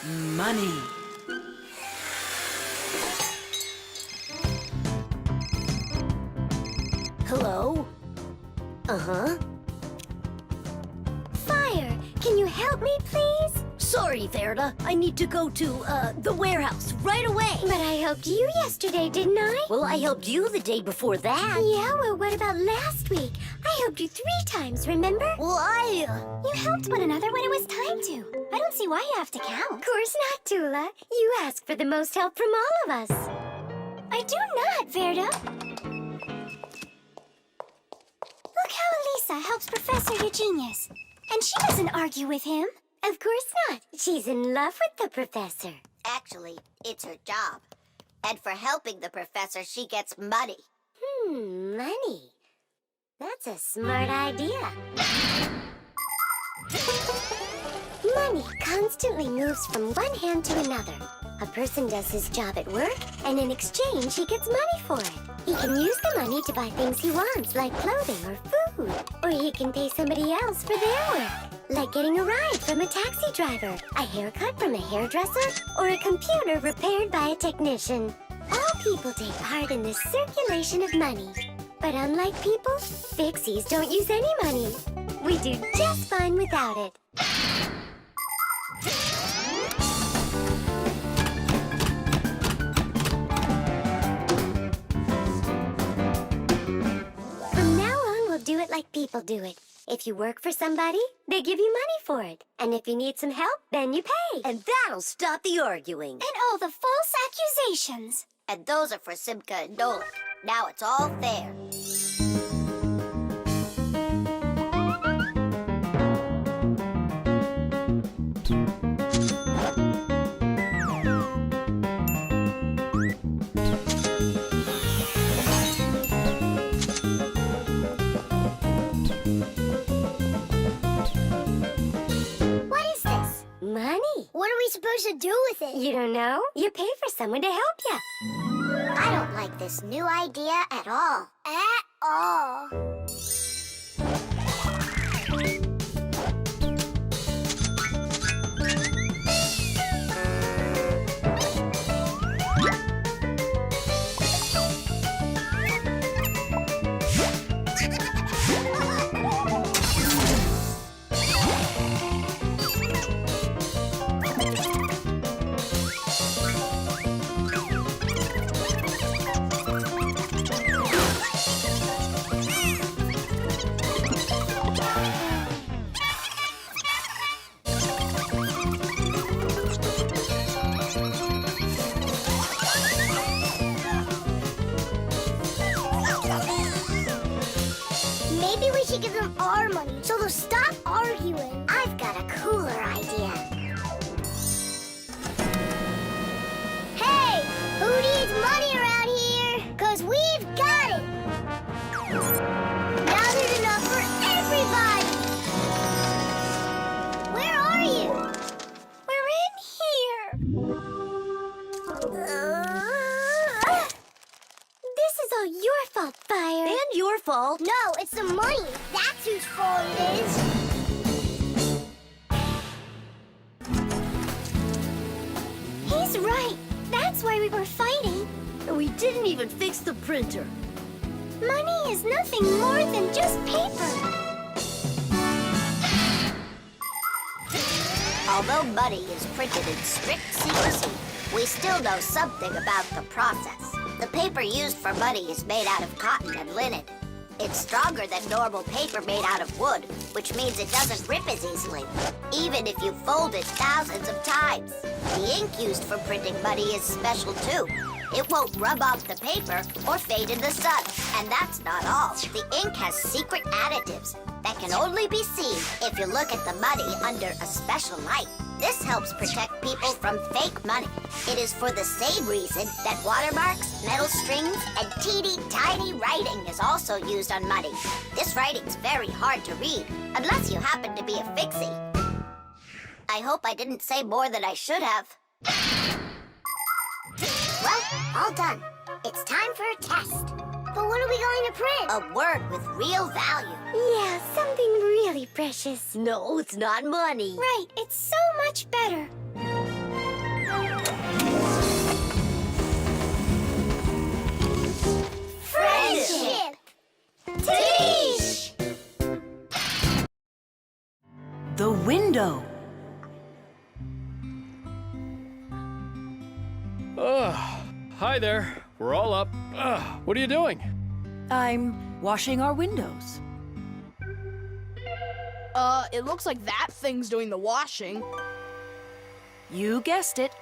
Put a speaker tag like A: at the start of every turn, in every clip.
A: Money.
B: Hello? Uh-huh. Fire, can you help me, please? Sorry, Verda. I need to go to, the warehouse right away. But I helped you yesterday, didn't I? Well, I helped you the day before that. Yeah, well, what about last week? I helped you 3 times, remember? Well, You helped one another when it was time to. I don't see why you have to count. Of course not, Tula. You ask for the most help from all of us. I do not, Verda. Look how Elisa helps Professor Eugenius. And she doesn't argue with him. Of course not. She's in love with the professor.
C: Actually, it's her job. And for helping the professor, she gets money.
B: Money. That's a smart idea. Money constantly moves from one hand to another. A person does his job at work, and in exchange, he gets money for it. He can use the money to buy things he wants, like clothing or food. Or he can pay somebody else for their work, like getting a ride from a taxi driver, a haircut from a hairdresser, or a computer repaired by a technician. All people take part in this circulation of money. But unlike people, Fixies don't use any money. We do just fine without it. From now on, we'll do it like people do it. If you work for somebody, they give you money for it. And if you need some help, then you pay.
C: And that'll stop the arguing.
B: And all the false accusations.
C: And those are for Simka and Nolik. Now it's all fair.
B: Money.
D: What are we supposed to do with it?
B: You don't know? You pay for someone to help you.
D: I don't like this new idea at all. At all. Maybe we should give them our money so they'll stop arguing. I've got a cooler idea. Hey, who needs money around here? 'Cause we've got it. Now there's enough for everybody. Where are you?
B: We're in here. This is all your fault, Fire.
C: And your fault.
D: No, it's the money. That's whose fault it is.
B: He's right. That's why we were fighting.
C: We didn't even fix the printer.
B: Money is nothing more than just paper.
C: Although money is printed in strict secrecy, we still know something about the process. The paper used for money is made out of cotton and linen. It's stronger than normal paper made out of wood, which means it doesn't rip as easily, even if you fold it thousands of times. The ink used for printing money is special too. It won't rub off the paper or fade in the sun. And that's not all. The ink has secret additives that can only be seen if you look at the money under a special light. This helps protect people from fake money. It is for the same reason that watermarks, metal strings, and teeny tiny writing is also used on money. This writing's very hard to read, unless you happen to be a Fixie. I hope I didn't say more than I should have.
D: Well, all done. It's time for a test. But what are we going to print?
C: A word with real value.
B: Yeah, something really precious.
C: No, it's not money.
B: Right, it's so much better.
A: window.
E: Hi there. We're all up. What are you doing?
A: I'm washing our windows.
F: It looks like that thing's doing the washing.
A: You guessed it.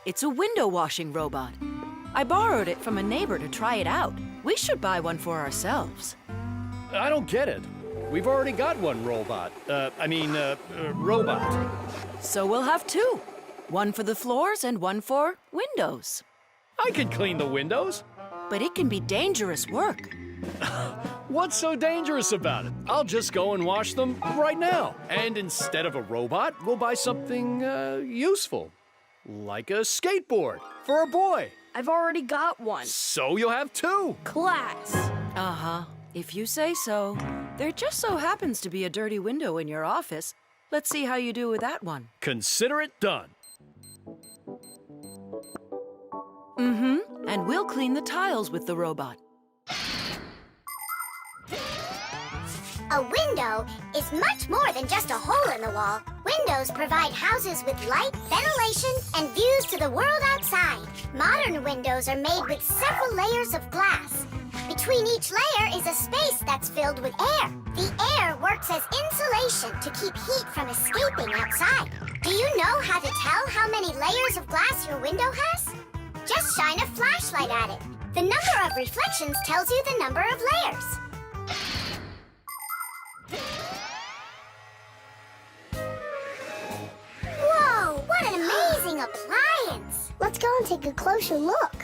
A: It's a window washing robot. I borrowed it from a neighbor to try it out. We should buy one for ourselves.
E: I don't get it. We've already got one robot. Robot.
A: So we'll have two. One for the floors and one for windows.
E: I can clean the windows.
A: But it can be dangerous work.
E: What's so dangerous about it? I'll just go and wash them right now. And instead of a robot, we'll buy something useful. Like a skateboard for a boy.
F: I've already got one.
E: So you'll have two.
F: Class.
A: Uh-huh. If you say so. There just so happens to be a dirty window in your office. Let's see how you do with that one.
E: Consider it done.
A: Mm-hmm. And we'll clean the tiles with the robot.
D: A window is much more than just a hole in the wall. Windows provide houses with light, ventilation, and views to the world outside. Modern windows are made with several layers of glass. Between each layer is a space that's filled with air. The air works as insulation to keep heat from escaping outside. Do you know how to tell how many layers of glass your window has? Just shine a flashlight at it. The number of reflections tells you the number of layers. Whoa, what an amazing appliance! Let's go and take a closer look.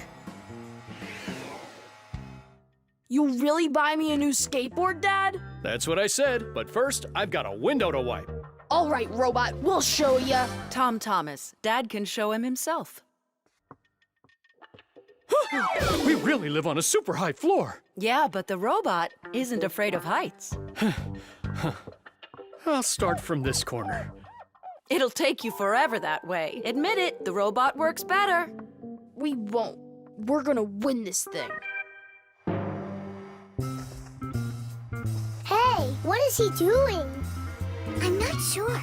F: You'll really buy me a new skateboard, Dad?
E: That's what I said. But first, I've got a window to wipe.
F: All right, robot, we'll show ya.
A: Tom Thomas, Dad can show him himself.
E: We really live on a super high floor.
A: Yeah, but the robot isn't afraid of heights.
E: I'll start from this corner.
A: It'll take you forever that way. Admit it, the robot works better.
F: We won't. We're gonna win this thing.
D: Hey, what is he doing? I'm not sure.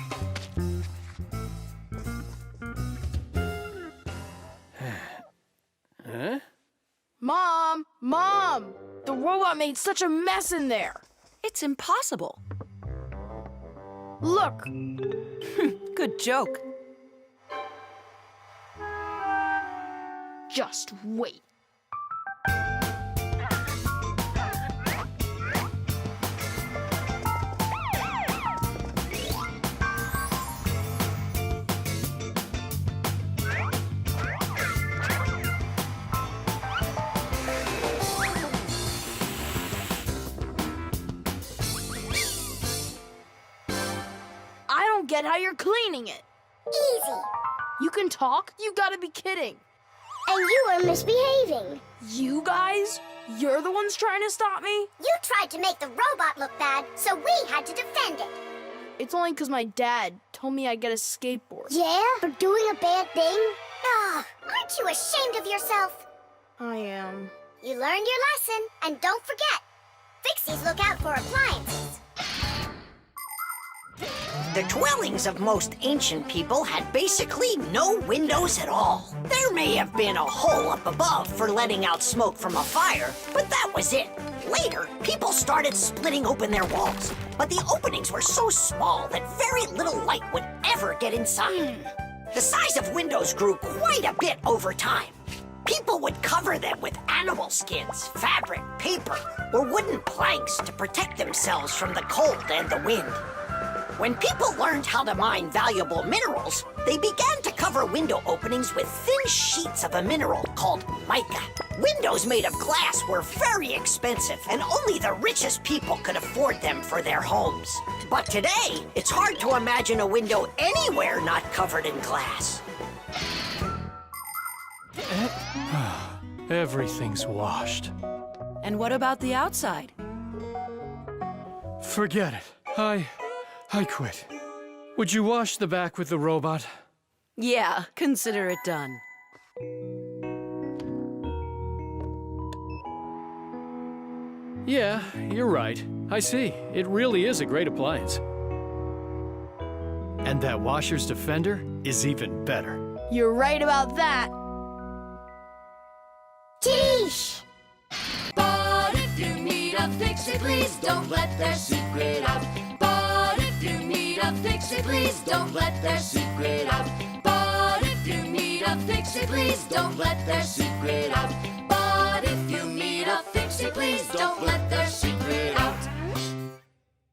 E: Huh?
F: Mom! The robot made such a mess in there.
A: It's impossible.
F: Look,
A: Good joke.
F: just wait. I don't get how you're cleaning it.
D: Easy.
F: You can talk? You gotta be kidding.
D: And you are misbehaving.
F: You guys? You're the ones trying to stop me?
D: You tried to make the robot look bad, so we had to defend it.
F: It's only because my dad told me I'd get a skateboard.
D: Yeah? For doing a bad thing? Ah, aren't you ashamed of yourself?
F: I am.
D: You learned your lesson, and don't forget, Fixies look out for appliances.
G: The dwellings of most ancient people had basically no windows at all. There may have been a hole up above for letting out smoke from a fire, but that was it. Later, people started splitting open their walls, but the openings were so small that very little light would ever get inside. The size of windows grew quite a bit over time. People would cover them with animal skins, fabric, paper, or wooden planks to protect themselves from the cold and the wind. When people learned how to mine valuable minerals, they began to cover window openings with thin sheets of a mineral called mica. Windows made of glass were very expensive, and only the richest people could afford them for their homes. But today, it's hard to imagine a window anywhere not covered in glass.
E: Everything's washed.
A: And what about the outside?
E: Forget it. I quit. Would you wash the back with the robot?
A: Yeah, consider it done.
E: Yeah, you're right. I see. It really is a great appliance. And that washer's defender is even better.
F: You're right about that.
B: Tish!
H: But if you need a fixie, please don't let their secret out. But if you need a fixie, please don't let their secret out. But if you need a fixie, please don't let their secret out. But if you need a fixie, please don't let